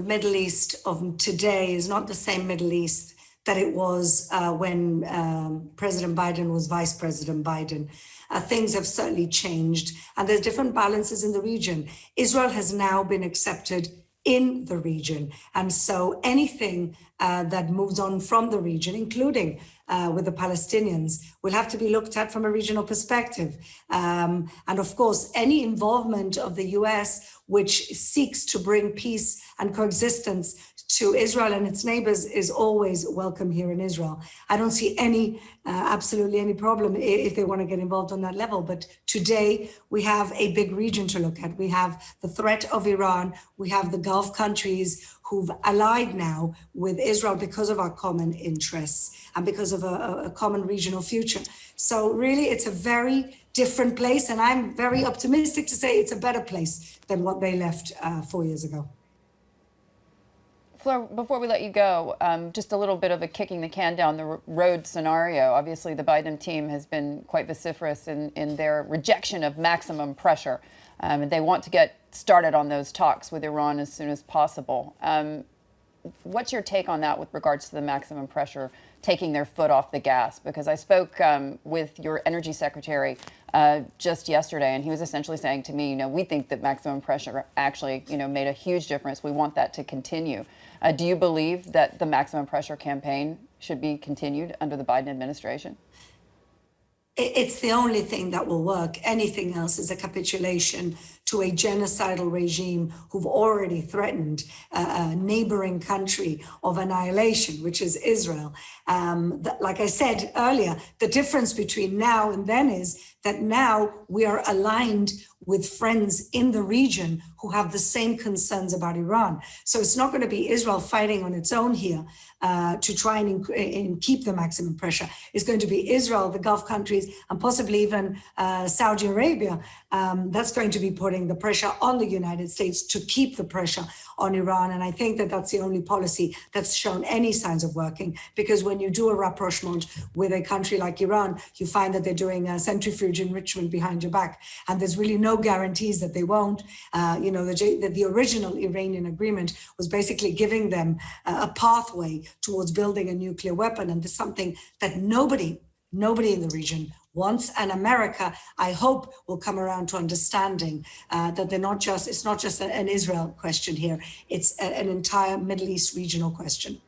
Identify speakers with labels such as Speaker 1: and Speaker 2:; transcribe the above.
Speaker 1: Middle East of today is not the same Middle East that it was when President Biden was Vice President Biden. Things have certainly changed, and there's different balances in the region. Israel has now been accepted in the region, and so anything that moves on from the region, including with the Palestinians, will have to be looked at from a regional perspective. And of course, any involvement of the US which seeks to bring peace and coexistence to Israel and its neighbors is always welcome here in Israel. I don't see absolutely any problem if they want to get involved on that level. But today we have a big region to look at. We have the threat of Iran. We have the Gulf countries who've allied now with Israel because of our common interests and because of a common regional future. So really, it's a very different place. And I'm very optimistic to say it's a better place than what they left 4 years ago.
Speaker 2: Fleur, before we let you go, just a little bit of a kicking the can down the road scenario. Obviously, the Biden team has been quite vociferous in their rejection of maximum pressure. And they want to get started on those talks with Iran as soon as possible. What's your take on that with regards to the maximum pressure taking their foot off the gas? Because I spoke with your energy secretary just yesterday, and he was essentially saying to me, we think that maximum pressure actually, made a huge difference. We want that to continue. Do you believe that the maximum pressure campaign should be continued under the Biden administration?
Speaker 1: It's the only thing that will work. Anything else is a capitulation to a genocidal regime who've already threatened a neighboring country of annihilation, which is Israel. Like I said earlier, the difference between now and then is that now we are aligned with friends in the region who have the same concerns about Iran. So it's not going to be Israel fighting on its own here to try and keep the maximum pressure. It's going to be Israel, the Gulf countries, and possibly even Saudi Arabia. That's going to be putting the pressure on the United States to keep the pressure on Iran. And I think that that's the only policy that's shown any signs of working, because when you do a rapprochement with a country like Iran, you find that they're doing a centrifuge enrichment behind your back. And there's really no guarantees that they won't. The original Iranian agreement was basically giving them a pathway towards building a nuclear weapon. And there's something that nobody in the region wants. And America, I hope, will come around to understanding that it's not just an Israel question here. It's an entire Middle East regional question.